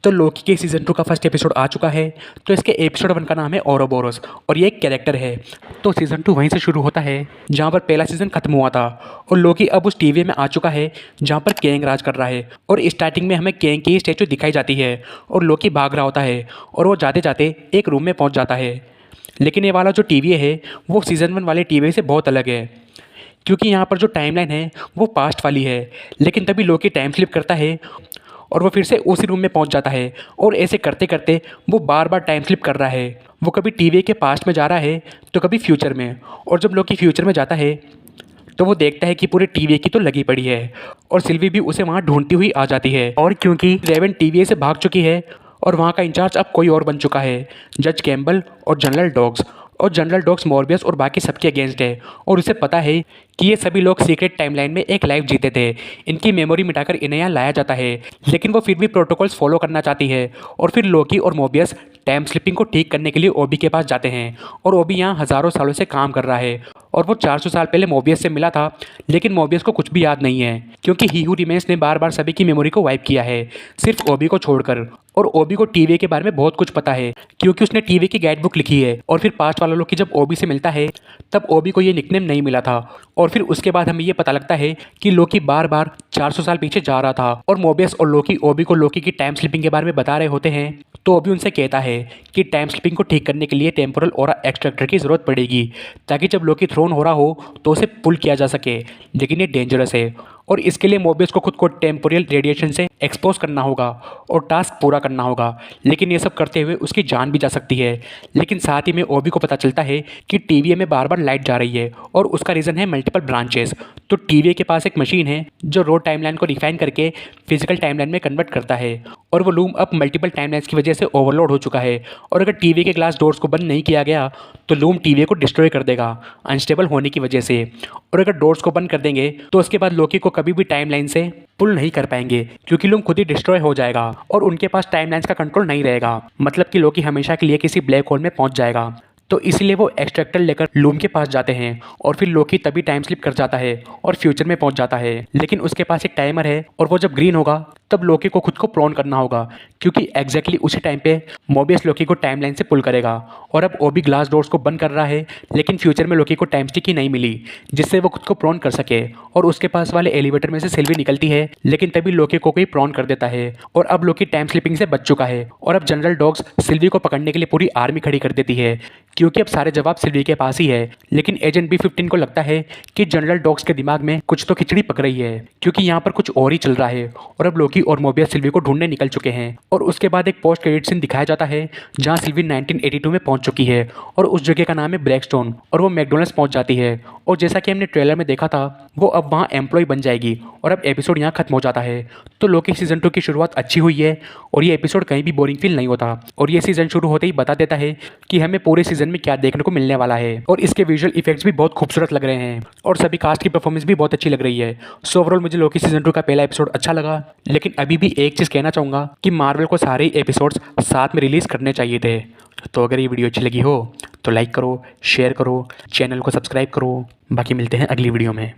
तो लोकी के सीज़न 2 का फर्स्ट एपिसोड आ चुका है। तो इसके एपिसोड 1 का नाम है ओरोबोरोस और ये एक कैरेक्टर है। तो सीज़न 2 वहीं से शुरू होता है जहाँ पर पहला सीज़न खत्म हुआ था और लोकी अब उस टीवी में आ चुका है जहाँ पर केंग राज कर रहा है। और स्टार्टिंग में हमें केंग की स्टैचू दिखाई जाती है और लोकी भाग रहा होता है और वो जाते जाते एक रूम में पहुँच जाता है। लेकिन ये वाला जो टीवी है वो सीज़न 1 वाले टीवी से बहुत अलग है, क्योंकि यहाँ पर जो टाइमलाइन है वो पास्ट वाली है। लेकिन तभी लोकी टाइम स्लिप करता है और वो फिर से उसी रूम में पहुंच जाता है और ऐसे करते करते वो बार बार टाइम स्लिप कर रहा है। वो कभी टीवी के पास्ट में जा रहा है तो कभी फ्यूचर में। और जब लोकी फ्यूचर में जाता है तो वो देखता है कि पूरे टीवी की तो लगी पड़ी है और सिल्वी भी उसे वहाँ ढूंढती हुई आ जाती है। और क्योंकि रेवन टीवी से भाग चुकी है और वहाँ का इंचार्ज अब कोई और बन चुका है, जज कैम्बल और जनरल डॉग्स। और जनरल डॉग्स मॉर्बियस और बाकी सबके अगेंस्ट है और उसे पता है कि ये सभी लोग सीक्रेट टाइमलाइन में एक लाइफ जीते थे। इनकी मेमोरी मिटाकर इन्हें यहाँ लाया जाता है, लेकिन वो फिर भी प्रोटोकॉल्स फॉलो करना चाहती है। और फिर लोकी और मोबियस टाइम स्लिपिंग को ठीक करने के लिए ओबी के पास जाते हैं और ओबी यहाँ हज़ारों सालों से काम कर रहा है और वो 400 साल पहले मोबियस से मिला था। लेकिन मोबियस को कुछ भी याद नहीं है क्योंकि ही हू रिमेन्स ने बार बार सभी की मेमोरी को वाइप किया है, सिर्फ ओबी को छोड़कर। और ओबी को टीवी के बारे में बहुत कुछ पता है क्योंकि उसने टीवी की गाइड बुक लिखी है। और फिर पास्ट वालों लोग की जब ओबी से मिलता है तब ओबी को ये निकनेम नहीं मिला था। और फिर उसके बाद हमें ये पता लगता है कि लोकी बार बार 400 साल पीछे जा रहा था और मोबियस और लोकी ओबी को लोकी की टाइम स्लिपिंग के बारे में बता रहे होते हैं। तो ओबी उनसे कहता है कि टाइम स्लिपिंग को ठीक करने के लिए टेम्पोरल ऑरा एक्सट्रैक्टर की ज़रूरत पड़ेगी ताकि जब लोकी थ्रोन हो रहा हो तो उसे पुल किया जा सके, लेकिन ये डेंजरस है और इसके लिए मोबियस को खुद को टेम्पोरियल रेडिएशन से एक्सपोज करना होगा और टास्क पूरा करना होगा। लेकिन ये सब करते हुए उसकी जान भी जा सकती है। लेकिन साथ ही में ओबी को पता चलता है कि टीवी में बार बार लाइट जा रही है और उसका रीज़न है मल्टीपल ब्रांचेस। तो टीवी के पास एक मशीन है जो रो टाइमलाइन को रिफाइन करके फिजिकल टाइमलाइन में कन्वर्ट करता है और वो लूम अब मल्टीपल टाइमलाइन्स की वजह से ओवरलोड हो चुका है। और अगर टीवी के ग्लास डोर्स को बंद नहीं किया गया तो लूम टीवी को डिस्ट्रॉय कर देगा अनस्टेबल होने की वजह से। और अगर डोर्स को बंद कर देंगे तो उसके बाद लोकी को कभी भी टाइमलाइन से पुल नहीं कर पाएंगे क्योंकि लूम खुद ही डिस्ट्रॉय हो जाएगा और उनके पास टाइमलाइन्स का कंट्रोल नहीं रहेगा। मतलब कि लोकी हमेशा के लिए किसी ब्लैक होल में पहुंच जाएगा। तो इसलिए वो एक्सट्रैक्टर लेकर लूम के पास जाते हैं और फिर लोकी तभी टाइम स्लिप कर जाता है और फ्यूचर में पहुंच जाता है। लेकिन उसके पास एक टाइमर है और वो जब ग्रीन होगा तब लोकी को खुद को प्रोन करना होगा क्योंकि एग्जैक्टली उसी टाइम पे मोबियस लोकी को टाइमलाइन से पुल करेगा। और अब ओबी ग्लास डोर्स को बंद कर रहा है, लेकिन फ्यूचर में लोकी को टाइम स्टिक ही नहीं मिली जिससे वो खुद को प्रोन कर सके। और उसके पास वाले एलिवेटर में से सिल्वी निकलती है, लेकिन तभी लोकी को कोई प्रोन कर देता है और अब लोकी टाइम स्लिपिंग से बच चुका है। और अब जनरल डॉग्स सिल्वी को पकड़ने के लिए पूरी आर्मी खड़ी कर देती है क्योंकि अब सारे जवाब सिल्वी के पास ही है। लेकिन एजेंट B-15 को लगता है कि जनरल डॉग्स के दिमाग में कुछ तो खिचड़ी पक रही है क्योंकि यहाँ पर कुछ और ही चल रहा है। और अब लोकी और मोबियस सिल्वी को ढूंढने निकल चुके हैं। और उसके बाद एक पोस्ट क्रेडिट सीन दिखाया जाता है जहाँ सिल्वी 1982 में पहुंच चुकी है और उस जगह का नाम है ब्लैकस्टोन और वो मैकडोनल्ड्स पहुंच जाती है। और जैसा कि हमने ट्रेलर में देखा था वो अब वहाँ एम्प्लॉय बन जाएगी और अब एपिसोड यहाँ खत्म हो जाता है। तो लोकी सीजन 2 की शुरुआत अच्छी हुई है और ये एपिसोड कहीं भी बोरिंग फील नहीं होता। और ये सीजन शुरू होते ही बता देता है कि हमें पूरे सीजन में क्या देखने को मिलने वाला है। और इसके विजुअल इफेक्ट्स भी बहुत खूबसूरत लग रहे हैं और सभी कास्ट की परफॉर्मेंस भी बहुत अच्छी लग रही है। सो ओवरऑल मुझे लोकी सीजन 2 का पहला एपिसोड अच्छा लगा। लेकिन अभी भी एक चीज़ कहना चाहूँगा कि मार्वल को सारे एपिसोड्स साथ में रिलीज़ करने चाहिए थे। तो अगर ये वीडियो अच्छी लगी हो तो लाइक करो, शेयर करो, चैनल को सब्सक्राइब करो। बाकी मिलते हैं अगली वीडियो में।